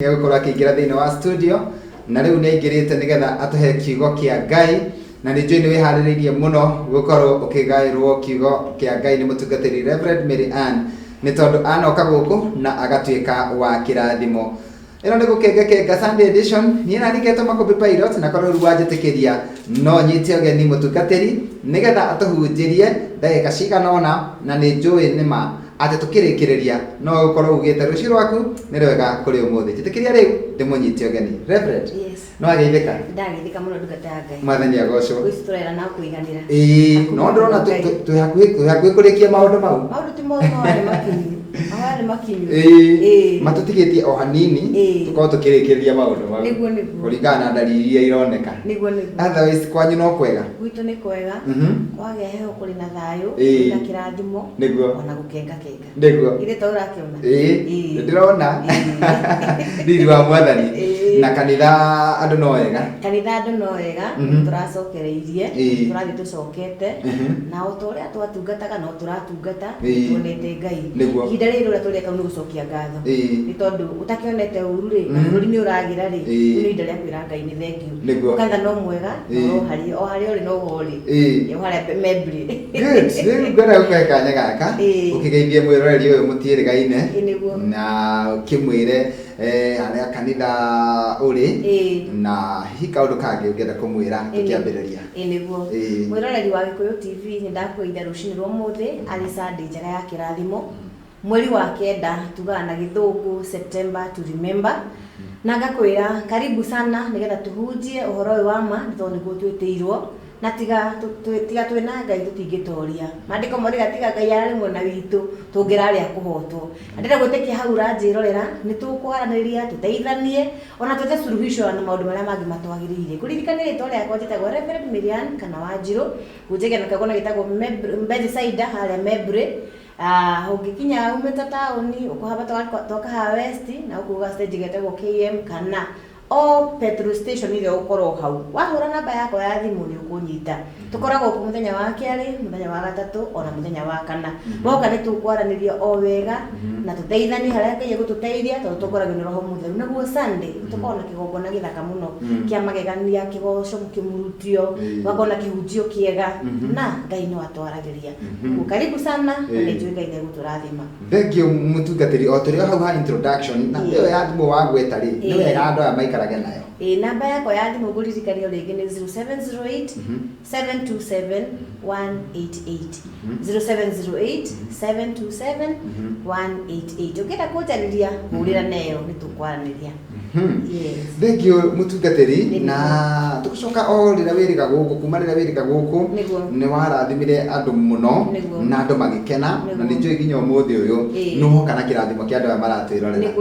Gũkorwo akĩingĩra thĩinĩ wa studio na rĩu nĩ aingĩrĩte nĩgetha atũhe kiugo kĩa Ngai na nĩ njũĩ nĩ wĩharĩrĩirie mũno gũkorwo ũkĩgaĩrwo kiugo kĩa Ngai nĩ mũtungatĩri Reverend Mary Ann nĩ tondũ anoka gũkũ na agatuĩka wa kĩrathimo. Ĩno nĩ gũkenga Sunday edition niĩ na nĩgetwo Makumbĩ Pilot na korwo rũwa njĩtĩkĩria no nyite ũgeni mũtungatĩri nĩgetha atũhunjĩrie ndagĩka cigana ũna na nĩ njũĩ nĩma atĩ tũkĩrĩkĩrĩria no ũkorwo ugĩte rũciũ rwaku nĩ rwega kũrĩ ũmũthĩ. Njĩtĩkĩria rĩu ndĩmũnyite ũgeni. Reverend, yes. No ageithĩka? Ndageithĩka mũno ndungata ya Ngai. Mwathani agocwo. Gwĩcitorera na kũiganĩra. No ndĩrona twĩ hakuhĩ kũrĩkia maũndũ mau. Maũndũ ti mothe no arĩ makinyu. Arĩ makinyu. Matũtigĩtie o hanini tũkorwo tũkĩrĩkĩrĩria maũndũ mau. Nĩguo. Kũringana na ndariri iria ironeka. Nĩguo. Otherwise kwanyu no kwega. Gwitũ nĩ kwega. Kwagĩa heho kũrĩ na thayũ, na kĩrathimo. Nĩguo. Ona gũkenga. Nĩguo. Ire ta ũrakĩona. Ndĩrona. Riri wa Mwathani. Na kanitha andũ no wega. Kanitha andũ no wega. Tũracokereirie. Tũrathiĩ tũcokete. Na o ta ũrĩa twatungataga no tũratungata. Tuonete Ngai. Ihinda rĩrĩ ũrĩa tũreka nĩ gũcokia ngatho. Nĩ tondũ ũtakĩonete ũru rĩ, na bũrũri nĩ ũragĩra rĩ, nĩ ihinda rĩa kwĩra Ngai nĩ thengiũ. Kanitha no mwega, o harĩa ũrĩ no ũrĩ. O harĩa membri. Good. Rĩu ngwenda gũkũhe kanya gaka. Ũkĩgeithie mwĩroreri ũyũ mũtiĩrĩgaine. Na ũkĩmwĩre harĩa kanitha ũrĩ na hihi kaũndũ kangĩ ũngĩenda kũmwĩra tũkĩambĩrĩria. Nĩguo. Mwĩroreri wa Gĩkũyũ TV nĩ ndakwĩitha rũcinĩ rwa ũmũthĩ arĩ Sunday njega ya kĩrathimo. Mweri wa kenda tugaga na Gĩthũngũ September to remember. Na ngakwĩra karibu sana nĩgetha tũhunjie ũhoro ũyũ wa ma nĩ tondũ nĩguo twĩtĩirwo. Na tiga twĩna Ngai tũtingĩtoria. Maandĩko moriga tiga Ngai arĩ mwena witũ tũngĩrarĩa kũhotwo. Ndĩrenda gwĩtĩkia hau ranjĩrorera nĩ tũkwaranĩria tũteithanie ona twete suluhisho na maũndũ marĩa mangĩ matwagĩrĩire. Kũririkania rĩtwa rĩakwa njĩtagwo Reverend Mary Ann kana Wanjirũ. Gũnjĩgana kagona gĩtagwo Bedside harĩa Mebre. Ũngĩkinya umĩte taũni ũkũhamba toka haha West na ũkuga stage getagwo KM kana o petrol station ile ũkorwo hau. Wahũra namba yako ya thimũ nĩ ũkũnyita. Tũkoragwo ku mũthenya wa kerĩ, mũthenya wa gatatũ ona mũthenya wa kana. Boka nĩ tũkwaranĩria o wega na tũteithanie harĩa Ngai egũtũteithia tondũ tũkoragwo na roho mũtheru. Naguo Sunday tũkoragwo na kĩgongona gĩthaka mũno kĩa magegania, kĩgoco kĩmurutio, wakona kĩhunjio kĩega na Ngai nĩ watwaragĩria. Karibu sana na nĩ njũĩ Ngai nĩ egũtũrathima. Thengiũ mũtungatĩri o tũrĩ hau ha introduction na ĩyo ya thimũ wagweta rĩ nĩ wega andũ aya maikarage nayo. Namba yako ya thimũ ngũririkania rĩngĩ nĩ 0708 727 188 0708 727 188. Ũngĩenda kũnjarĩria hũrĩra nayo nĩ tũkwaranĩria. Thengiũ mũtungatĩri na tũgũcoka o rĩrĩa wĩrĩga gũkũ kuma rĩrĩa wĩrĩga gũkũ nĩ warathimire andũ mũno na andũ magĩkena na nĩ njũĩ nginya ũmũthĩ ũyũ nĩ woka na kĩrathimo kĩa andũ aya maratwĩrorera.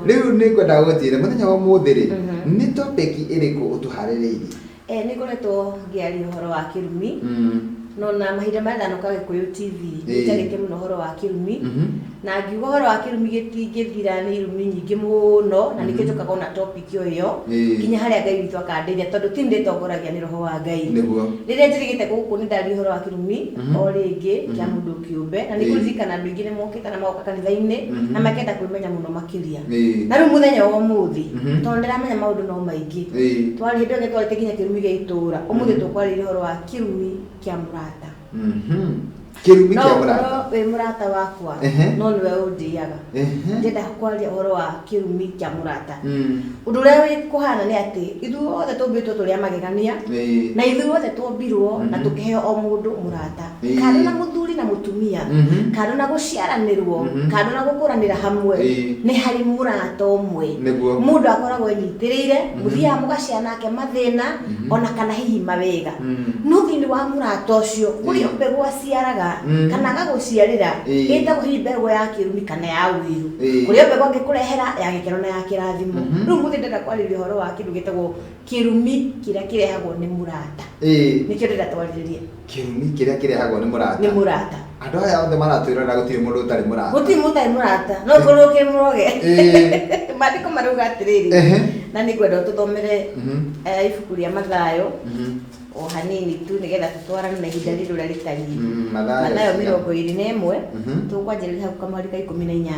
Rĩu nĩ ngwenda gũgwĩtĩre mũthenya wa ũmũthĩ rĩ nĩ topic ĩrĩkũ ũtũharĩrĩirie? Nĩ ngoretwo ngĩaria ũhoro wa kĩrumi no na mahinda marĩa ndanoka Gĩkũyũ TV nĩnjarĩtie mũno ũhoro wa kĩrumi na ngiuga ũhoro wa kĩrumi gĩtingĩthira nĩ irumi nyingĩ mũno na nĩkĩo njũkaga na topic ĩyo nginya harĩa Ngai witũ akandeithia tondũ ti ndĩtongoragia nĩ roho wa Ngai. Rĩrĩa njĩrĩgĩte gũkũ nĩ ndaria ũhoro wa kĩrumi o rĩngĩ kĩa mũndũ kĩũmbe na nĩ kũririkana andũ aingĩ nĩ mokĩte na magoka kanitha-inĩ na makenda kwĩmenya mũno makĩria. Na rĩu mũthenya wa ũmũthĩ tondũ ndĩramenya maũndũ no maingĩ twari hĩndĩ ĩyo twarĩte nginya kĩrumi gĩa itũũra ũmũthĩ tũkwarĩria ũhoro wa kĩrumi kĩa mũrata. Kĩrumi kĩa mũrata. No wĩ mũrata wakwa no nĩwe ũndiaga. Ndĩrenda kwaria ũhoro wa kĩrumi kĩa mũrata. Ũndũ ũrĩa wĩ kũhana nĩ atĩ ithuothe tũmbĩtwo tũrĩ a magegania na ithuothe tũmbirwo na tũkĩheo o mũndũ mũrata. Kando na mũthuri na mũtumia, kando na gũciaranĩrwo, kando na gũkũranĩra hamwe nĩ harĩ mũrata ũmwe. Mũndũ akoragwo enyitĩrĩire mũthiaga mũgaciara nake mathĩna ona kana hihi mawega. No thĩinĩ wa mũrata ũcio kũrĩ mbegũ aciaraga kana agagũciarĩra ĩtagwo hihi mbegũ ya kĩrumi kana ya wĩru. Kũrĩ mbegũ angĩkũrehera ya gĩkeno na ya kĩrathimo. Rĩu mũthĩ ndĩrenda kwarĩria ũhoro wa kĩndũ gĩtagwo kĩrumi kĩrĩa kĩrehagwo nĩ mũrata. Nĩkĩo ndĩrenda twarĩrĩrie. Kĩrumi kĩrĩa kĩrehagwo nĩ mũrata. Nĩ mũrata. Andũ aya othe maratwĩrora gũtirĩ mũndũ ũtarĩ mũrata. Gũtirĩ mũndũ ũtarĩ mũrata. No korwo kĩ mũroge. Maandĩko marauga atĩrĩrĩ na nĩ ngwenda tũthomere ibuku rĩa Mathayo o hanini tu nigetha tutwarane na ihinda rĩrĩ ũrĩa rĩtariĩ. Mathayo 21 tũkwanjĩrĩria hau Kamweri ka 18.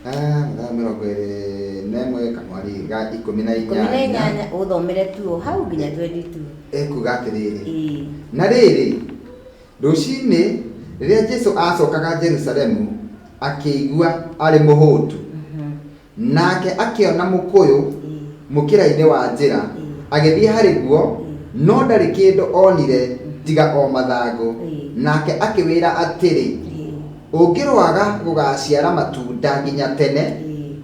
mĩrongo ĩrĩ na ĩmwe kamweri ga 18 ũthomere tu hau nginya 22 ekuga atĩrĩrĩ na rĩrĩ rũcinĩ rĩrĩa Jesũ acokaga Jerusalemu akĩigua arĩ mũhũtu nake akĩona mũkũyũ mũkĩra-inĩ wa njĩra agĩthiĩ harĩ guo no ndarĩ kĩndũ onire tiga o mathangũ nake akĩwĩra atĩrĩ ũngĩrwaga gũgaciara matunda nginya tene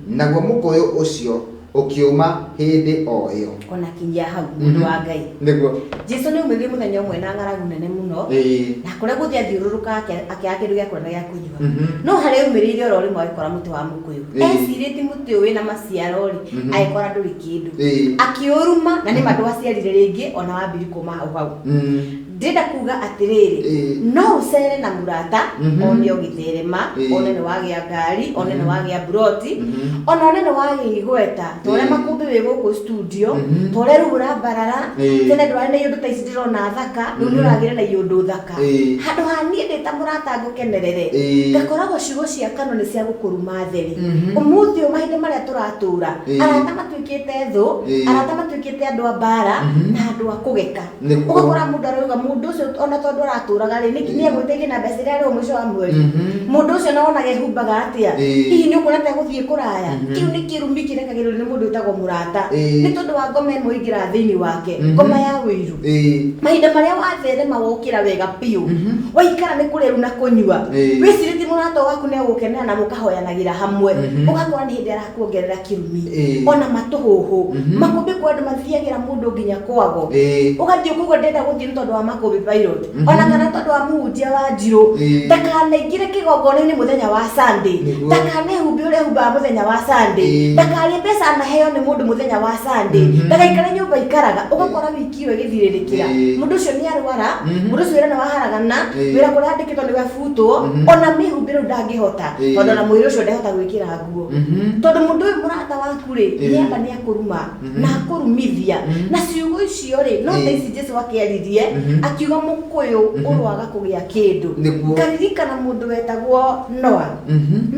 naguo mũkũyũ ũcio ũkiuma hĩndĩ o ĩyo ona kinya hau mũndũ wa Ngai nĩguo Jesũ nĩ umĩrire mũthenya ũmwe na ng'aragu nene mũno na kũrĩa gũthiĩ athiũrũrũka akĩaga kĩndũ gĩa kũrĩa gĩa kũnyua no harĩa umĩrĩire oro rĩmwe agĩkora mũtĩ wa mũkũyũ ecirĩtie mũtĩ ũyũ wĩna maciaro rĩ agĩkora ndũrĩ kĩndũ akĩũruma na nĩ mandũ aciarire rĩngĩ ona wambiri kũma hau ndĩrenda kuga atĩrĩrĩ no ũcere na mũrata one ũgĩtherema one nĩ wagĩa ngari one nĩ wagĩa broti ona one nĩ wagĩa igweta tore makũmbĩ wĩ gũkũ studio tore rĩu ũrambarara tene ndwarĩ na iũndũ ta ici ndĩrona thaka rĩu nĩ ũragĩre na iũndũ thaka handũ ha niĩ ndĩ ta mũrata ngũkenerere ngakoragwo ciugo cia kanua nĩ cia gũkũruma theri ũmũthĩ ũyũ mahinda marĩa tũratũra arata matuĩkĩte thũ arata matuĩkĩte andũ a mbara na andũ a kũgeka ũgakora mũndũ arauga mũndũ ũcio ona tondũ aratũraga rĩ nĩ egwĩteithia na mbeca iria arĩ mũico wa mweri mũndũ ũcio no onaga ehumbaga atĩa hihi nĩ ũkuonete gũthiĩ kũraya kĩu nĩ kĩrumi kĩrekagĩrĩrio nĩ mũndũ wĩtagwo mũrata nĩ tondũ wa ngoma ĩmwe ingĩra thĩinĩ wake ngoma ya wĩiru mahinda marĩa watherema wokĩra wega biũ waikara nĩ kũrĩa na kũnyua wĩcirĩtie mũrata waku nĩ egũkenera na mũkahoyanagĩra hamwe ũgakora nĩ hĩndĩ arakuongerera kĩrumi ona matũhũhũ makũmbĩ kwa andũ mathiagĩra mũndũ nginya kwago ũgathiĩ kuga ndenda gũthiĩ nĩ tondũ wa makũmbĩ pilot ona kana tondũ wa mũhunjia wa Njirũ ndakanaingĩre kĩgongona-inĩ mũthenya wa Sunday ndakanehumbe ũrĩa humbaga mũthenya wa Sunday ndakarie mbeca anaheo nĩ mũndũ mũthenya wa Sunday ndagaikare nyũmba ikaraga ũgakora wiki ĩyo ĩgĩthirĩrĩkĩra mũndũ ũcio nĩ arwara mũndũ ũcio wĩra nĩ waharagana wĩra kũrĩa andĩkĩtwo nĩ webutwo ona mĩhumbe rĩu ndangĩhota tondũ ona mwĩrĩ ũcio ndahota gwĩkĩra nguo tondũ mũndũ ũyũ mũrata waku rĩ nĩamba nĩ akũruma na akũrumithia na ciugo icio rĩ no ta ici Jesũ akĩaririe akiuga mũkũyũ ũrwaga kũgĩa kĩndũ ngaririkana mũndũ wetagwo Noa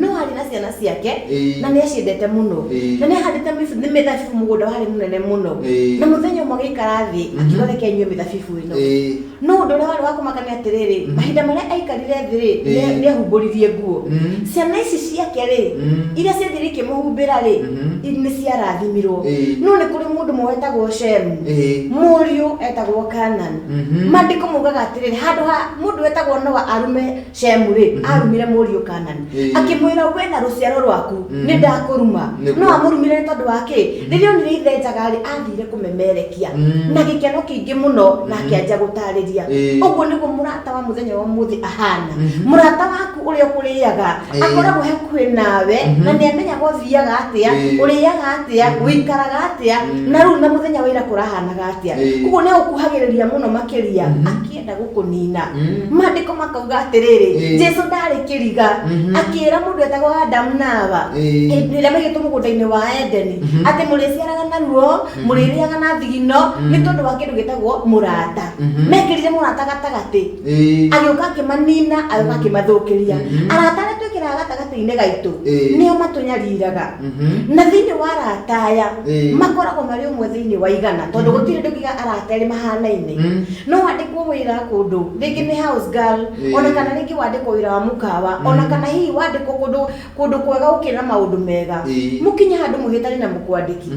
Noa arĩ na ciana ciake na nĩ aciendete mũno na nĩ ahandĩte mĩthabibũ mũgũnda warĩ mũnene mũno na mũthenya ũmwe agĩikara thĩ akiuga reke nyue mĩthabibũ ĩno no ũndũ ũrĩa warĩ wa kũmakania atĩrĩrĩ mahinda marĩa aikarire thĩ rĩ nĩ ahumbũririe nguo ciana ici ciake rĩ iria ciathire ikĩmũhumbĩra rĩ nĩ ciarathimirwo no nĩ kũrĩ mũndũ ũmwe wetagwo Shemu mũriũ etagwo Canaan maandĩko moigaga atĩrĩrĩ handũ ha mũndũ wetagwo Noa arume Shemu rĩ arumire mũriũ Canaan akĩmwĩra we na rũciaro rwaku nĩ ndakũruma no amũrumire nĩ tondũ wa kĩ rĩrĩa onire ithe njaga rĩ athire kũmemerekia na gĩkeno kĩingĩ mũno na akĩanjia gũtarĩria ũguo nĩguo mũrata wa mũthenya wa ũmũthĩ ahana mũrata waku ũrĩa ũkũrĩaga akoragwo hakuhĩ nawe na nĩ amenyaga ũthiaga atĩa ũrĩaga atĩa ũikaraga atĩa na rĩu na mũthenya wa ira kũrahanaga atĩa ũguo nĩ ũkuhagĩrĩria mũno makĩria akĩenda gũkũnina maandĩko makauga atĩrĩrĩ Jesũ ndarĩ kĩriga akĩĩra mũndũ etagwo Adamu na Ava rĩrĩa maigĩtwo mũgũnda-inĩ wa Edeni atĩ mũrĩciaraga naruo mũrĩrĩaga na thigino nĩ tondũ wa kĩndũ gĩtagwo mũrata mekĩrire mũrata gatagatĩ agĩũka akĩmanina agĩũka akĩmathũkĩria arata arĩa twĩkĩraga gatagatĩ-inĩ gaitũ nĩo matũnyariraga na thĩinĩ wa arata aya makoragwo marĩ ũmwe thĩinĩ wa igana tondũ gũtirĩ ndũkiga arata erĩ mahanaine no wandĩkwo wĩra kũndũ rĩngĩ nĩ house girl ona kana rĩngĩ wandĩkwo wĩra wa mũkawa ona kana hihi wandĩkwo kũndũ kwega gũkĩra maũndũ mega mũkinya handũ mũhĩtani na mũkwandĩki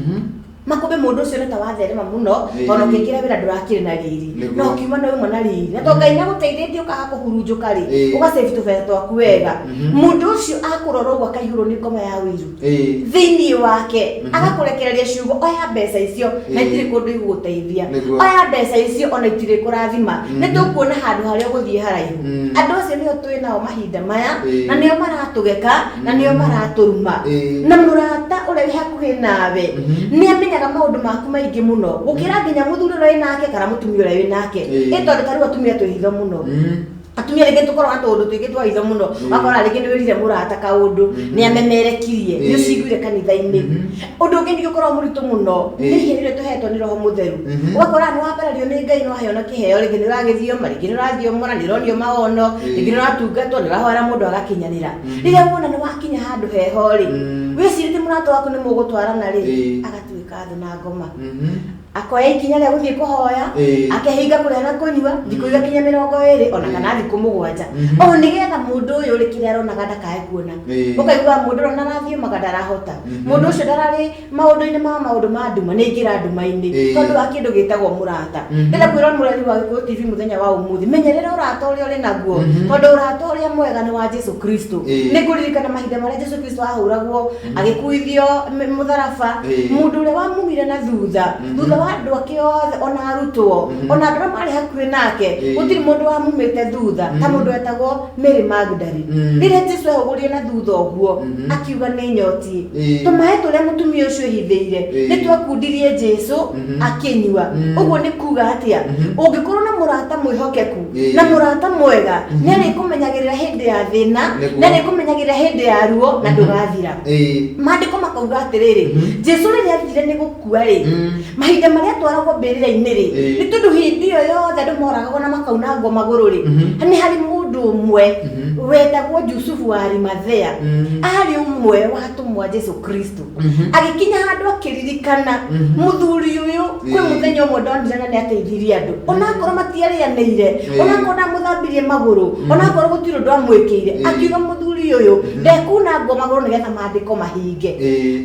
makũmbĩ mũndũ ũcio nĩ ta watherema mũno tondũ ũkĩingĩra wĩra ndũrakĩrĩ na riri no ũkiuma na uma na riri na tondũ Ngai nĩagũteithĩtie ũkaga kũhurunjũka rĩ ũgasave tũbeca twaku wega mũndũ ũcio akũrora ũguo akaihũrwo nĩ ngoma ya wĩiru thĩinĩ wake agakũrekereria ciugo oya mbeca icio na itirĩ kũndũ igũgũteithia oya mbeca icio ona itirĩ kũrathima nĩ tũkuona handũ harĩa ũgũthiĩ haraihu andũ acio nĩo twĩ nao mahinda maya na nĩo maratũgeka na nĩo maratũruma na mũrata ũrĩa wĩ hakuhĩ nawe nĩ amenyaga maũndũ maku maingĩ mũno gũkĩra nginya mũthuri ũrĩa wĩ nake kana mũtumia ũrĩa wĩ nake tondũ tarĩu atumia twĩ hitho mũno atumia rĩngĩ tũkorwo na tũndũ tũingĩ twa itho mũno wakora rĩngĩ nĩ wĩrire mũrata kaũndũ nĩ amemerekirie nĩ ũciguire kanitha-inĩ ũndũ ũngĩ nĩ ũkorwo mũritũ mũno nĩ ihinda tũhetwo nĩ roho mũtheru ũgakora nĩ wabererio nĩ Ngai nĩ waheo na kĩheo rĩngĩ nĩ ũragĩthioma rĩngĩ nĩ ũrathioma na nĩ ũronio maono rĩngĩ nĩ ũratungatwo nĩ ũrahoera mũndũ agakinyanĩra rĩrĩa wona nĩ wakinya handũ heho rĩ wĩcirĩtie mũrata waku nĩ mũgũtwarana rĩ agatuĩka thũ na ngoma akoya ikinya rĩa gũthiĩ kũhoya akehinga kũrĩa na kũnyua thikũ igakinya 20 ona kana thikũ 7 o nĩgetha mũndũ ũyũ rĩ kĩrĩa aronaga ndakae kuona ũkaigua mũndũ ũrona arathiĩ magandarahota mũndũ ũcio ndararĩ maũndũ-inĩ maũndũ ma nduma nĩ ingĩra nduma-inĩ tondũ wa kĩndũ gĩtagwo mũrata rĩrĩa kwĩrwo mũreri wa Gĩkũyũ TV mũthenya wa ũmũthĩ menyerera ũrata ũrĩa ũrĩ naguo tondũ ũrata ũrĩa mwega nĩ wa Jesũ Kristo nĩ kũririkana mahinda marĩa Jesũ Kristo ahũragwo agĩkuithio mũtharaba mũndũ ũrĩa wamumire na thutha wa andũ ake othe ona arutwo ona andũ marĩ hakuhĩ nake gũtirĩ mũndũ wamumĩte thutha ta mũndũ etagwo Mary Magdalene rĩrĩa Jesũ ahũgũrire na thutha ũguo akiuga nĩ nyoti tũmaĩ tũrĩa mũtumia ũcio hithĩire nĩ twakundirie Jesũ akĩnyua ũguo nĩ kuga atĩa ũngĩkorwo na mũrata mwĩhokeku na mũrata mwega nĩ arĩkũmenyagĩrĩra hĩndĩ ya thĩna na arĩkũmenyagĩrĩra hĩndĩ ya ruo na ndũgathira maandĩko makauga atĩrĩrĩ Jesũ rĩrĩa athire nĩ gũkua rĩ mahinda marĩa twaragwo mbĩrĩra-inĩ rĩ nĩ tondũ hĩndĩ ĩyo yothe andũ moragagwo na makaunangwo magũrũ rĩ nĩ harĩ mũndũ ũmwe wetagwo Jusufu wa Arimathea arĩ ũmwe wa atũmwo a Jesũ Kristo agĩkinya handũ akĩririkana mũthuri ũyũ kwĩ mũthenya ũmwe ndonire na nĩ ateithirie andũ onakorwo matiarĩanĩire onakorwo ndamũthambirie magũrũ onakorwo gũtirĩ ũndũ amwĩkĩire akiuga mũthuri ũyũ ndekunangwo magũrũ nĩgetha maandĩko mahinge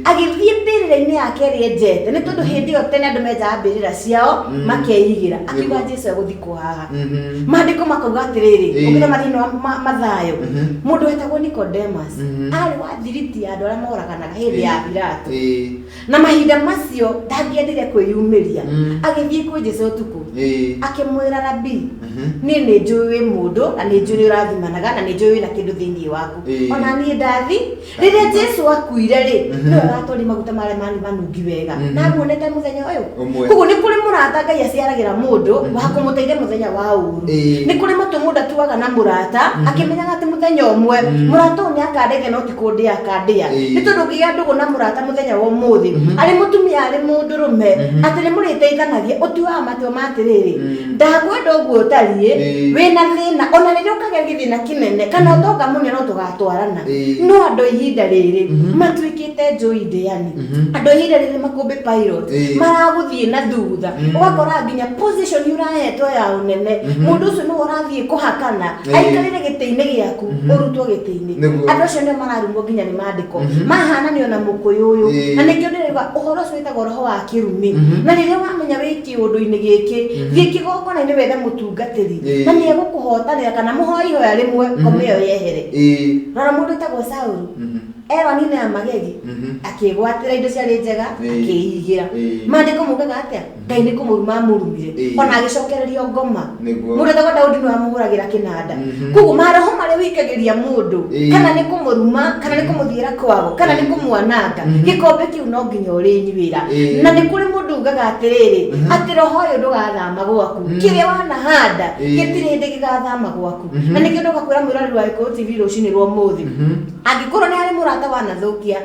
agĩthiĩ mbĩrĩra-inĩ yake ĩrĩenjete nĩ tondũ hĩndĩ ĩyo tene andũ menjaga mbĩrĩra ciao makeigĩra akiuga Jesũ egũthikwo haha maandĩko makauga atĩrĩrĩ ũngĩthoma thĩinĩ wa Mathayo mũndũ wetagwo Nicodemus arĩ wa thiriti ya andũ arĩa moraganaga hĩndĩ ya Pilato na mahinda macio ndangĩendire kwĩyumĩria agĩthiĩ kwĩ Jesũ ũtukũ akĩmwĩra Rabii niĩ nĩ njũĩ mũndũ na nĩ njũĩ ũrathimanaga na nĩ njũĩ na kĩndũ thĩinĩ waku ona niĩ ndathi rĩrĩa Jesũ akuire rĩ nĩwe ũratwarire maguta marĩa manungi wega na nguonete mũthenya ũyũ koguo nĩ kũrĩ mũrata Ngai aciaragĩra mũndũ wa kũmũteithia mũthenya wa ũru nĩ kũrĩ matũ mũndũ atuaga na mũrata akĩmenyaga atĩ mũthenya ũmwe mũrata ũyũ nĩ akandeithia no ti kũndĩa akandĩa nĩ tondũ ũngĩgĩa ndũgũ na mũrata mũthenya wa ũmũthĩ arĩ mũtumia arĩ mũndũrũme atĩ nĩ mũrĩteithanagia ũtuaga matua ma atĩrĩrĩ ndakwenda ũguo ũtariĩ wĩna thĩna ona rĩrĩa ũkagĩa gĩthĩna kĩnene kana ũtonga mũnene no tũgatwarana no andũ ihinda rĩrĩ matuĩkĩte njũi ndĩani andũ ihinda rĩrĩ makũmbĩ pilot maragũthiĩ na thutha ũgakora nginya position ũrahetwo ya ũnene mũndũ ũcio nĩ ũrathiĩ kũhakana aikarĩre gĩtĩ-inĩ gĩaku ũrutwo gĩtĩ-inĩ andũ acio nĩo mararumwo nginya nĩ maandĩko mahananio na mũkũyũ ũyũ na nĩkĩo ndĩrauga ũhoro ũcio wĩtagwo roho wa kĩrumi na rĩrĩa wamenya wĩ kĩũndũ-inĩ gĩkĩ thiĩ kĩgongona-inĩ wethe mũtungatĩri na nĩ egũkũhotanĩra kana mũhoi ihoya rĩmwe ngoma ĩyo yehere rora mũndũ wĩtagwo Saũlũ erwo anine ya magegi akĩgwatĩra indo ciarĩ njega akĩigĩra maandĩko mugaga atĩa Ngai nĩ kũmũruma amũrumire ona agĩcokereria ngoma mũndũ wetagwo Daudi nĩ wamũhũragĩra kĩnanda koguo maroho marĩa wĩikagĩria mũndũ kana nĩ kũmũruma kana nĩ kũmũthiĩra kwago kana nĩ kũmwananga gĩkombe kĩu no nginya ũrĩnyuĩra na nĩ kũrĩ mũndũ ugaga atĩrĩrĩ atĩ roho ũyũ ndũgathama gwaku kĩrĩa wanahanda gĩtirĩ hĩndĩ gĩgathama gwaku na nĩkĩo ndũgakwĩra mwĩroreri wa Gĩkũyũ TV rũcinĩ rwa ũmũthĩ angĩkorwo nĩ harĩ mũrata wanathũkia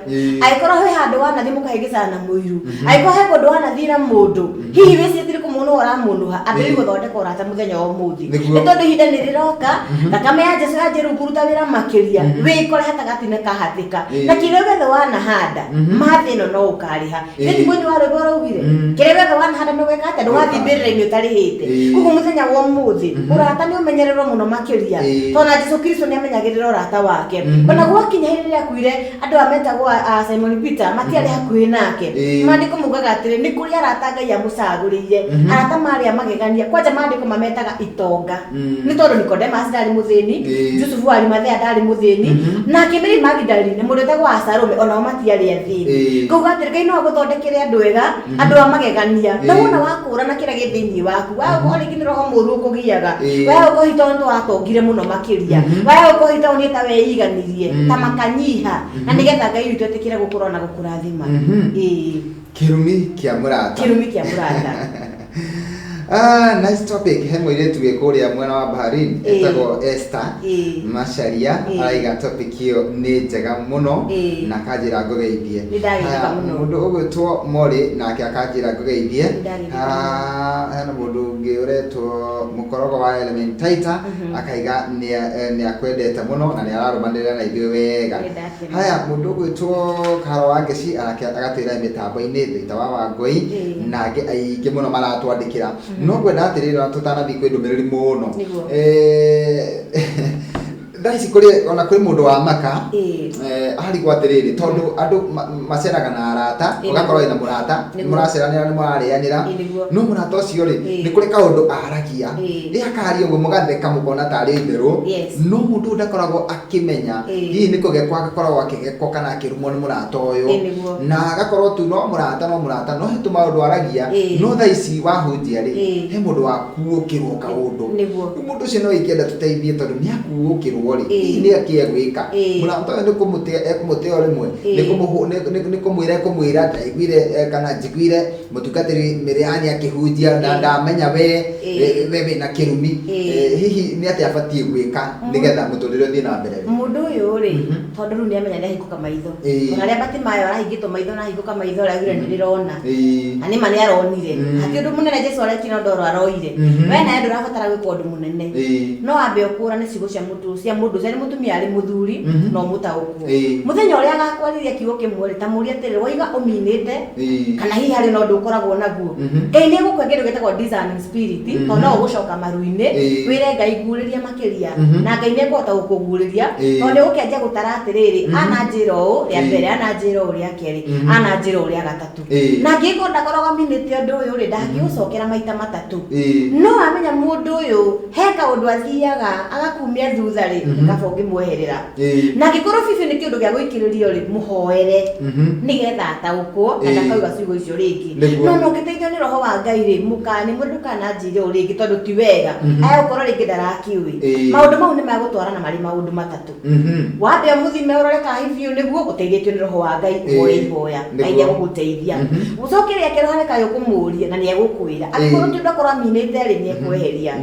angĩkorwo he handũ wanathiĩ mũkahĩngĩcana na mũiru angĩkorwo he kũndũ wanathira mũndũ hihi wĩciĩtire kũmuona ũramũnũha ambĩrĩrie gũthondeka ũrata mũthenya wa ũmũthĩ nĩ tondũ ihinda nĩ rĩroka thakame ya Jesũ yanjie rĩu kũruta wĩra makĩria wĩkore hatagatĩ-inĩ kahatĩka na kĩrĩa wothe wanahanda mathĩ ĩno no ũkarĩha gĩtiguo-inĩ wa rwĩmbo raugire kĩrĩa wothe wanahanda no gwĩka atĩa ndũgathiĩ mbĩrĩra-inĩ ũtarĩhĩte koguo mũthenya wa ũmũthĩ ũrata nĩ ũmenyererwo mũno makĩria tondũ na Jesũ Kristo nĩ amenyagĩrĩra ũrata wake ona gwakinya hĩndĩ ĩrĩa akuire andũ ametagwo Simon Peter matiarĩ hakuhĩ nake maandĩko mugaga atĩrĩ nĩ kũrĩ arata Ngai amũcagũrĩire arata marĩa magegania kwanja maandĩko mametaga itonga nĩ tondũ Nicodemus ndarĩ mũthĩni Jusufu wa Arimathea ndarĩ mũthĩni nake Mary Magdalene mũndũ wetagwo Salome onao matiarĩ athĩni kuuga atĩrĩ Ngai no agũthondekere andũ ega andũ a magegania na wona wakũrana kĩrĩa gĩ thĩinĩ waku wa rĩngĩ nĩ roho mũũru ũkũgiaga wa ũkũhita nĩ watongire mũno makĩria wa ũkũhita nĩ ta weiganirie ta makanyiha na nĩgetha Ngai witũ etĩkĩre gũkũrwo na gũkũrathima kĩrumi kĩa mũrata Nice topic. He mwiritu gikuria mwena wa Bahrain etagwo Esther Macharia araiga topic hiyo ni njega muno na kanjira ngugeithie. Mundu ugwitwo Mori nake akanjira ngugeithie. Hena mundu ungi uretwo Mukorogo wa Elementaita akaiga ni akwendete muno na ni ararumanirira na ithuĩ wega. Haya mundu ugwitwo Karo wa Ngeci agatwira mitambo-ini thita wa Wangui na angi aingi muno maratwandikira. No gwenda atirira tutanathi kwi ndumiriri muno ndaisi kuri ona kuri mundu wa maka ahari gwatiriri tondu andu maceraga na arata ugakorwo ina murata muraceranira ni murarianira no murata ucio ri ni kuri kaundu aragia ri akari uguo mugatheka mukona tari theru no mundu ndakoragwo akimenya hihi ni kugekwa agakoragwo akigekwo kana akirumwo ni murata uyu na agakorwo tu no murata no hitu maundu aragia no thaici wahunjia ri he mundu wa kuukirwo kaundu mundu ucio no ikienda tuteithie tondu ni akuukirwo ni akiegwika murata ni kumutea rimwe ni kumwira ndaiguire kana njiguire mutungatiri miriani akihunjia na ndamenya we na kirumi hihi ni ati abatie gwika nigetha muturire thina na mbere mundu uyu ri tondu ru ni amenya ni ahikuka maitho ona ria bati mayo arahingitwo maitho na ahikuka maitho aragire ndirona ani mani aronire hati undu munene Jesu arekira ndoro aroire we na ndu rabatara gwika undu munene no ambe okura ni cigo cia mundu cia mutumia ari muthuri no mutaukwo muthenya uria agakwariria kiugo kimwe ta muri atiriri waiga uminite kana hihi hari no ndu ukoragwo naguo Ngai ni gukwengera gitagwo discerning spirit to no ugucoka maruine wire Ngai nguriria makiria na Ngai ni ekota gukuguriria to ni ukianjia gutara atiriri ananjira u ria mbere ananjira u ria keri ananjira u ria gatatu na ngiko ndakoragwo minite undu uyu ri ndangiucokera maita matatu no amenya mundu uyu heka undu athiaga agakumia thutha ri kaba ngimweherera na ngikoro bibi ni kiundu gia guikiririo ri muhoere nigetha ataukwo na ndakauga ciugo icio ringi no ngiteithio ni roho wa Ngai ri mukani mundu kana njire u ringi tondu ti wega aya ukoro ringi ndarakiui maundu mau ni magutwarana mari maundu matatu wambe muthime urore ka hivi niguo uteithitio ni roho wa Ngai ihoya Ngai aguteithia ucokeria kerohane kayo kumuria na ni egukwira akoro ti ndakora minite ri ni ekweheria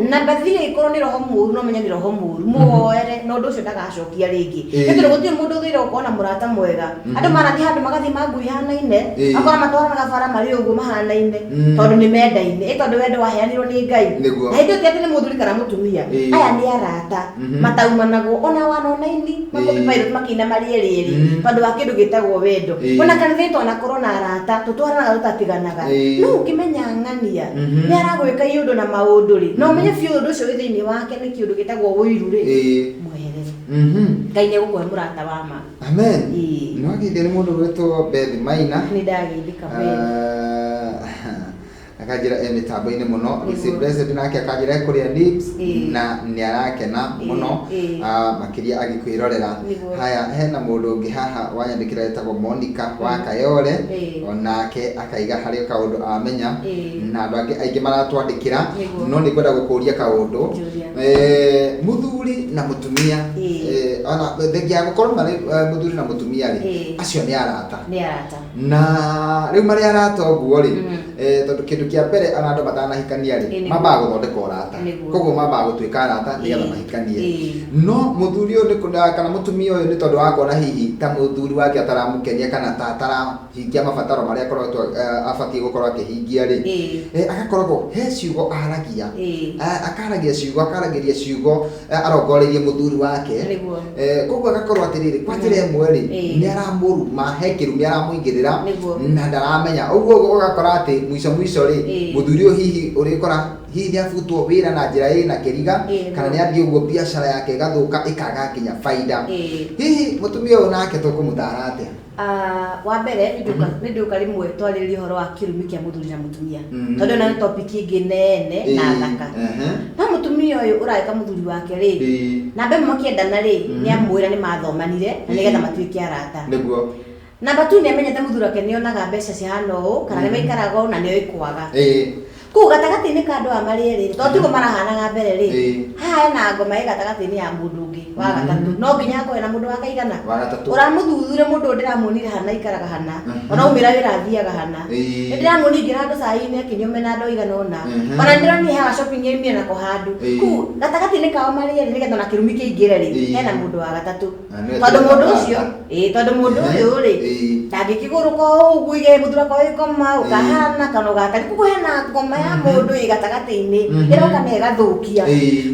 na bathire ikoro ni roho muru no menya ni roho muru muhoere no ndu ucio ndagacokia ringi nitu gutie mundu thire ukona murata mwega andu marathi handu magathi magui hanaine akora matwaranaga bara mari uguo mahanaine tondu ni mendaine tondu wendo waheanirwo ni Ngai na hindu ti ati ni muthuri kana mutumia aya ni arata mataumanago ona wanonaini makopipairo makina mari eri tondu wa kindu gitagwo wendo ona kanitha twana korona arata tutwaranaga tutatiganaga no ukimenya ng'ania ni aragwika iundu na maundu ri no menye fiu undu ucio withiini wake ni kiundu gitagwo wiru ri mweherere Ngai ni gukwe murata wa ma amen no agithia ni mundu wetwo Beth Maina ni ndagithika akajira mitambo-ini muno Lucy Blessed nake akajira kuria lips na ni arakena muno makiria agikwirorera haya hena mundu ungi haha wanyandikira etagwo Monica wa Kayole onake akaiga hari kaundu amenya na andu angi aingi maratwandikira no ni kwenda gukuria kaundu muthuri na mutumia ona thengia gukorwo mari muthuri na mutumia ri acio ni arata na riu mari arata uguo ri tondu kindu kia mbere ana andu matanahikania ri mamba guthondeka urata koguo mamba gutwika arata nigetha mahikanie no muthuri uyu ni kana mutumia uyu ni tondu wakona hihi ta muthuri wake ataramukenia kana atarahingia mabataro maria akoretwo abatie gukorwo akihingia ri agakoragwo he ciugo aragia akaragia ciugo akaragiria ciugo arongorerie muthuri wake koguo agakorwo atiriri kwatire mwe ri ni aramuruma he kirumi aramuingirira na ndaramenya uguo ugakora ati mwico ri muthuri hihi urikora hihi ni afutwo wira na njira ina kiriga kana ni athie uguo biashara yake gathuka ikaga kinya faida hihi mutumia uyu nake tukumutara atia wa mbere ni nduka rimwe twaririe horo wa kirumi kia muthuri na mutumia tondu na topic ingi nene na thaka na mutumia uyu uraika muthuri wake ri na mbe makiendana ri ni amwira ni mathomanire na nigetha matuike arata niguo namba 2 ni amenyete muthuri wake ni onaga mbeca cia hano kana ni maikaraga na ni oikwaga ku gatagati-inĩ ka andũ aya marĩ erĩ tondũ tiguo marahanaga mbere rĩ haha hena ngoma ĩ gatagati-inĩ ya mũndũ ũngĩ wa gatatũ no nginya akorwo na mũndũ wa kaigana ũramũthuthure mũndũ ndĩramuonire hana ikaraga hana ona umĩra wĩra athiaga hana nĩndĩramuonire ingĩ handũ cai-inĩ akĩnyume na andũ aigana ũna ona nĩndĩronire haha shopping ĩmie nako handũ ku gatagati-inĩ kao marĩ erĩ nĩgetha ona kĩrumi kĩingĩre rĩ hena mũndũ wa gatatũ tondũ mũndũ ũcio tondũ mũndũ ũyũ rĩ ndangĩkĩgũrũka ũguo ige mũthura kwa ngoma ũkahana kana ũgatari kuguo hena ngoma ya mũndũ ĩ gatagati-inĩ ĩroka na ĩgathũkia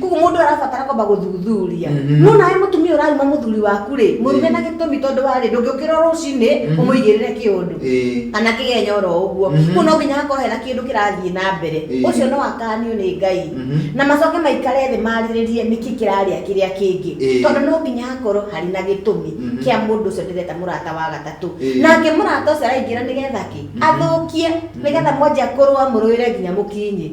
kuguo mũndũ arabatara kwamba gũthuthuria no nawe mũtumia ũrauma mũthuri waku rĩ mũrume na gĩtũmi tondũ warĩ ndũngĩũkĩra rũcinĩ ũmũigĩrĩre kĩũndũ kana kĩgenya oro ũguo kuguo no nginya hakorwo hena kĩndũ kĩrathiĩ na mbere ũcio no akanio nĩ Ngai na macoke maikare thĩ marĩrĩrie nĩkĩ kĩrarĩa kĩrĩa kĩngĩ tondũ no nginya hakorwo harĩ na gĩtũmi kĩa mũndũ ũcio ndĩreta mũrata wa gatatũ nake mũrata ũcio araingĩra nĩgetha kĩ athũkie nĩgetha mwanjia kũrũa mũrũĩre nginya mũkinyi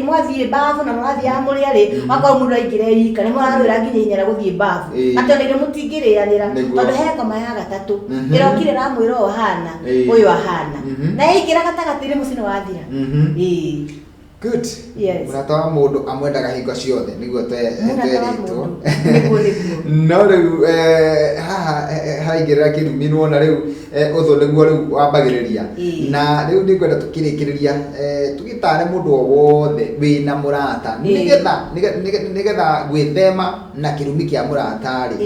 mwathiĩ bafu na mũrathiĩ amũrĩa rĩ wakorwo mũndũ aingĩre ika nĩ mũrarũĩra nginya inyara gũthiĩ bafu atonire mũtingĩrĩanĩra tondũ he ngoma ya gatatũ ĩrokire ramwĩra o hana ũyũ ahana na yaingĩra gatagatĩ-inĩ mũcino wathira good mũrata wa mũndũ amwendaga hingo ciothe nĩguo tweritwo no rĩu haha haingĩrĩra kĩrumi nĩwona rĩu ũthũ nĩguo rĩu wambagĩrĩria na rĩu nĩngwenda tũkĩrĩkĩrĩria tũgĩtare mũndũ o wothe wĩna mũrata nĩgetha gwĩthema na kĩrumi kĩa mũrata rĩ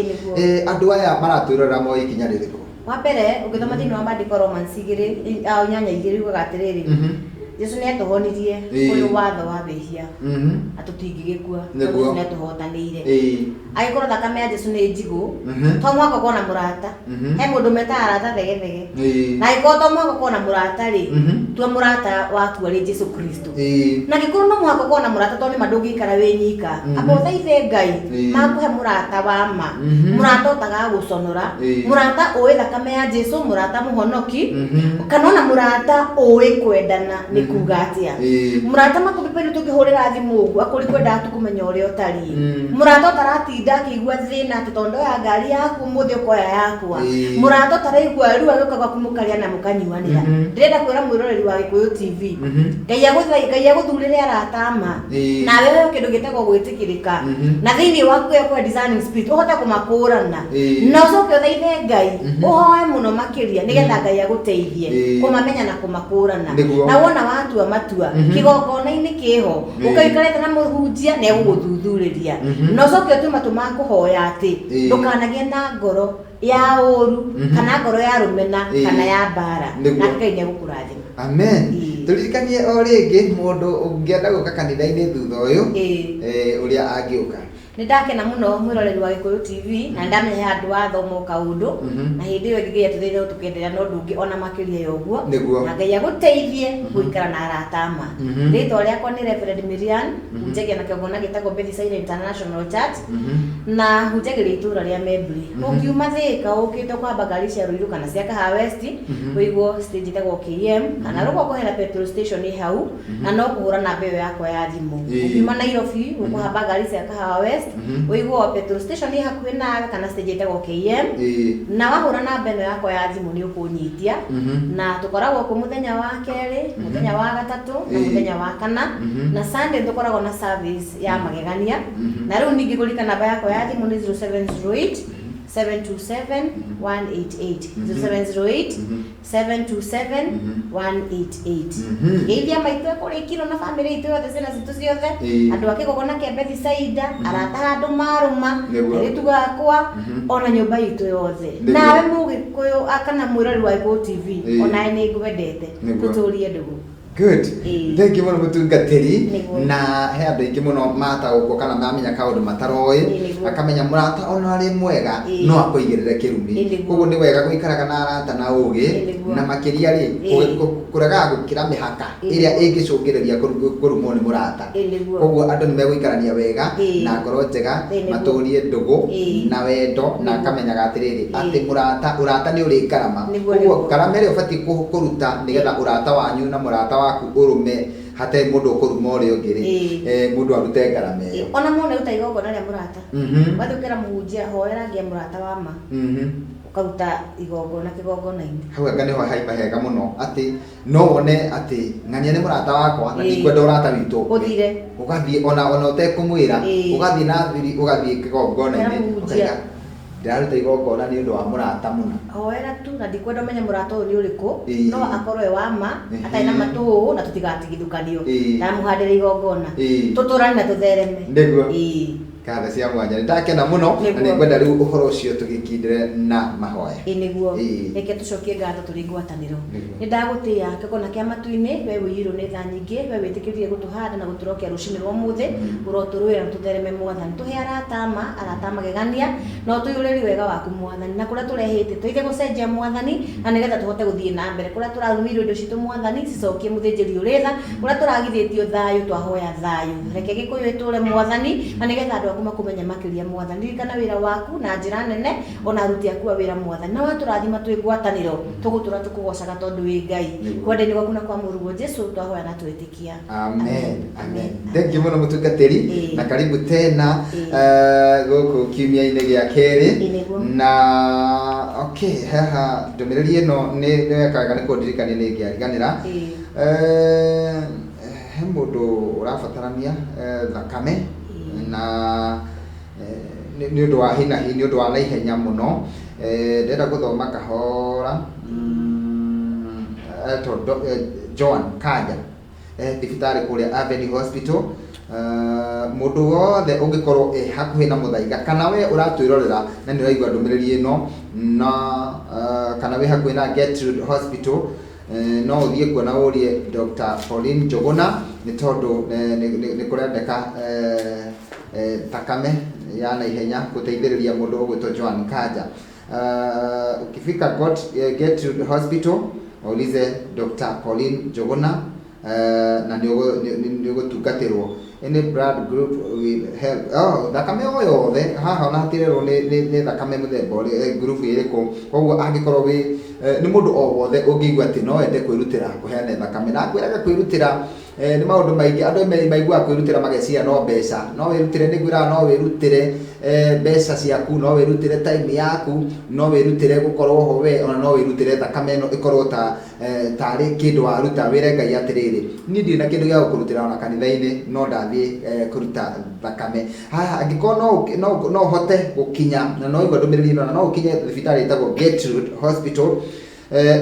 andũ aya maratwĩrora moĩ ikinya rĩrĩkũ wa mbere ũngĩthoma thĩinĩ wa maandĩko Romans 2:8 ugaga atĩrĩrĩ Yesu nĩatũhonirie ũyũ watho wa wĩhia atũtingĩgĩkua Yesu nĩatũhotanĩire agĩkorwo thakame ya Yesu nĩ njigũ to mwaka ũkorwo na mũrata he mũndũ metaga arata thegethege na agĩkorwo to mwaka ũkorwo na mũrata rĩ tua mũrata waku arĩ Jesu Kristo na agĩkorwo no mwaka ũkorwo na mũrata tondũ nĩ ndũngĩikara wĩ nyika amba ũthaithe Ngai makũhe mũrata wa ma mũrata ũtaga gũconora mũrata ũĩ thakame ya Jesu mũrata mũhonoki kana ona mũrata ũĩ kwendana kuga atia mũrata makũbĩpĩri tũkĩhũrĩra thimũ ũguo akũri kwenda tukũmenya ũrĩa ũtariĩ mũrata ũtaratinda akĩigua thĩna atĩ tondũ ya ngari yaku mũthĩ ũkoya yakwa mũrata ũtaraigua ruo agĩũka gwaku mũkarĩa na mũkanyuanĩra ndĩrenda kwĩra mwĩroreri wa Gĩkũyũ TV Ngai agũthurĩre arata ma nawe we kĩndũ gĩtagwo gwĩtĩkĩrĩka na thĩinĩ waku kwa discerning spirit ũhote kũmakũrana na ũcoke ũthaithe Ngai ũhoe mũno makĩria nĩgetha Ngai agũteithie kũmamenya na kũmakũrana na wona watua matua kĩgongona-inĩ kĩho ũkaikarĩte na mũhunjia na egũgũthuthurĩria na ũcoke ũtue matua ma kũhoya atĩ ndũkanagĩe na ngoro ya ũru kana ngoro ya rũmena kana ya mbara na Ngai nĩegũkũrathima amen turirikanie o rĩngĩ mũndũ ũngĩenda gũka kanitha-inĩ thutha ũyũ ũrĩa angĩũka nĩndakena mũno mwĩroreri wa Gĩkũyũ TV na ndamenya andũ athomo kaũndũ na hĩndĩ ĩyo ngĩgĩa tũthĩinĩ tũkenderea no ndũngĩ ona makĩria ya ũguo na Ngai agũteithie gũikara na arata ma rĩtwa rĩakwa nĩ Reverend Miriam hunjagia na kĩgongona gĩtagwo Bethesda International Church na hunjagĩria itũũra rĩa Membri ũngiuma Thĩka ũkĩte kwamba ngari cia Ruiru kana cia Kahawa West ũiguo stage ĩtagwo KM kana rũgongo hena petrol station hau na no kũhũra namba ĩyo yakwa ya thimũ ũngiuma Nairobi ũkũhamba ngari cia Kahawa West ũiguo petrol station ĩ hakuhĩ nawe kana stage ĩtagwo KM na wahũra namba ĩno yakwa ya thimũ nĩ ũkũnyitia na tũkoragwo kũ mũthenya wa kerĩ mũthenya wa gatatũ na mũthenya wa kana na Sunday tũkoragwo na service ya magegania na rĩu ningĩ kũrika namba yakwa ya thimũ nĩ 0708 727 188 0708 727 188 Geithia maitũ kũrĩ kiro na family itũ yothe ciana citũ ciothe andũ a kĩgongona kĩa Bethesda arata handũ marũma rĩtu gakwa ona nyũmba itũ yothe nawe mũgĩkũyũ kana mwĩrori wa Gĩkũyũ TV onawe nĩ ngwendete tũtũrie ndũgũ good thank you mũno mũtungatĩri na he andũ aingĩ mũno mataũkwo kana mamenya kaũndũ mataroĩ akamenya mũrata ona arĩ mwega no akũigĩrĩre kĩrumi koguo nĩ wega gũikaraga na arata na ũgĩ na makĩria rĩ kũregaga gũkĩra mĩhaka ĩrĩa ĩngĩcũngĩrĩria kũrumwo nĩ mũrata koguo andũ nĩ megũikarania wega na ngoro njega matũrie ndũgũ na wendo na akamenyaga atĩrĩrĩ atĩ ũrata nĩ ũrĩ ngarama koguo ngarama ĩrĩa ũbatiĩ kũruta nĩgetha ũrata wanyu na mũrata waku ũrũme hatarĩ mũndũ ũkũruma ũrĩa ũngĩ rĩ mũndũ arute ngarama ĩyo ona mũndũ ũta igongona rĩa mũrata wathũkĩra mũhunjia hoera ngia mũrata wa ma ukaruta igongona kigongona-inĩ. Hau anga niho haimba hega muno ati no wone ati ng'ania ni murata wakwa na ndikwenda urata witu uthire ugathie ona utekumwira ugathie na thiri ugathie kigongona-inĩ ukaiga ndaruta igongona ni undu wa murata muno wega tu na ndikwenda umenye murata uyu ni uriku no akorwo e wa ma atai na matuhu na tutigatigithukanio na muhandire igongona tuturane na tuthereme niguo katha cia mwanya ndakena muno na ningwenda riu uhoro ucio tugikindire na mahoya niguo reke tucokie ngatho turi ngwataniro ni ndagutia kigona kia matu-ini we wiyirwo ni tha nyingi we witikirie gutuhanda na guturokia rucini rwa muthi uroturuira tuthereme mwathani tuhe arata magegania no tuyuriri wega waku mwathani na kuria turehite tuige gucenjia mwathani na nigetha tuhote guthie na mbere kuria turarumirwo indo citu mwathani cicokie muthinjiri uritha kuria turagithitio thayu twahoya thayu reke gikuyu iture mwathani na nigetha andu aku makumenya makiria mwathani ririkana wira waku na njira nene ona aruti aku a wira mwathani na waturathima twi ngwataniro tugutura tukugocaga tondu wi Ngai kwendeni gwaku na kwa murugo Jesu twahoya na twitikia amen amen thank you muno mutungatiri na karibu tena guku kiumia-ini gia keri na okay haha ndomereri ino ni wekaga ni kundirikania ni ngiariganira he mundu urabatarania thakame na ni undu wa hinahi ni undu wa naihenya muno ndenda guthoma kahora Joan Kanja thibitari kuria Avenue Hospital mundu wothe ungikorwo hakuhi na muthaiga kana we uratwirorera na ni uraigua ndumiriri ino na kana we hakuhi na Gertrude Hospital no uthie kuona urie Dr. Pauline Njuguna ni tondu ni kurendeka thakame ya naihenya guteithiriria mundu ugwitwo Joan Kanja ukifika Gertrude Hospital ulize Dr. Pauline Njuguna na ni ugutungatirwo any blood group will help thakame o yothe haha ona hatirerwo ni thakame muthemba group iriku koguo angikorwo wi ni mundu o wothe ungigua ati no ende kwirutira kuheana thakame na kwiraga kwirutira ni maundu maingi andu maigua kwirutira magecia no mbeca no wirutire nigwira no wirutire mbeca ciaku no wirutire time yaku no wirutire gukorwo ho we ona no wirutire thakame no ikorwo tari kindu waruta wire Ngai atiriri ni ndina kindu gia gukurutira ona kanitha-ini no ndathie kuruta thakame haha angikorwo no hote gukinya na no igwa ndumiriri no no ukinye thibitari itagwo Gertrude Hospital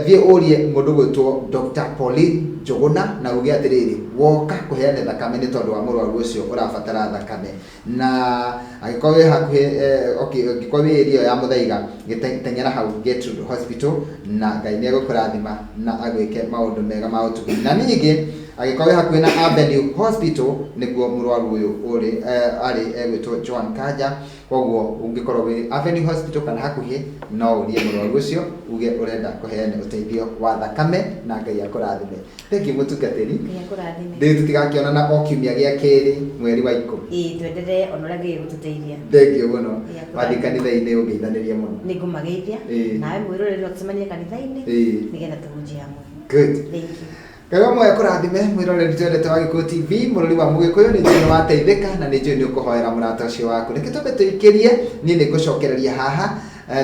thie urie mundu gwitwo Dr. Pauline Njuguna na uge atiriri woka kuheana thakame ni tondu wa murwaru ucio urabatara thakame na agikorwo hakuhi agikorwo area ya muthaiga gitengera hau Gertrude Hospital na Ngai ni agukurathima na agwike maundu mega ma utugi na ningi agikorwo hakuhi na Avenue Hospital niguo murwaru uyu uri ari egwitwo Joan Kanja koguo ungikorwo wi Avenue Hospital kana hakuhi no urie murwaru ucio uge urenda kuheana uteithio wa thakame na Ngai akurathime thank you mutungatiri Ngai akurathime ndi tutigakiona na okiumia gia keri mweri wa 10 twendere onora Ngai gututeithia thank you muno wathi kanitha-ini ungeithaniria muno ningumageithia nawe mwiroreri tucemanie kanitha-ini nigetha tujunjie hamwe good thank you Kaga mwe kurathime mwiroreri twendete wa Gikuyu TV murori wa Mugikuyu ni njini wateithika na ni njini ukuhoera murata ucio waku reke tumbe tuikirie ni ngucokereria haha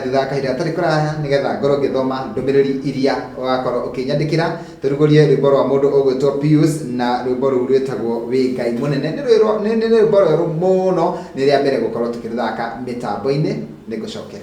thutha kahinda gatari kuraya nigetha ngorwo ngithoma ndumiriri iria wakorwo ukinyandikira turugurie rwimbo rwa mundu ugwitwo Pius na rwimbo ruu rwitagwo wi Ngai munene ni rwimbo rweru muno ni ria mbere gukorwo tukirithaka mitambo-ini ni ngucokere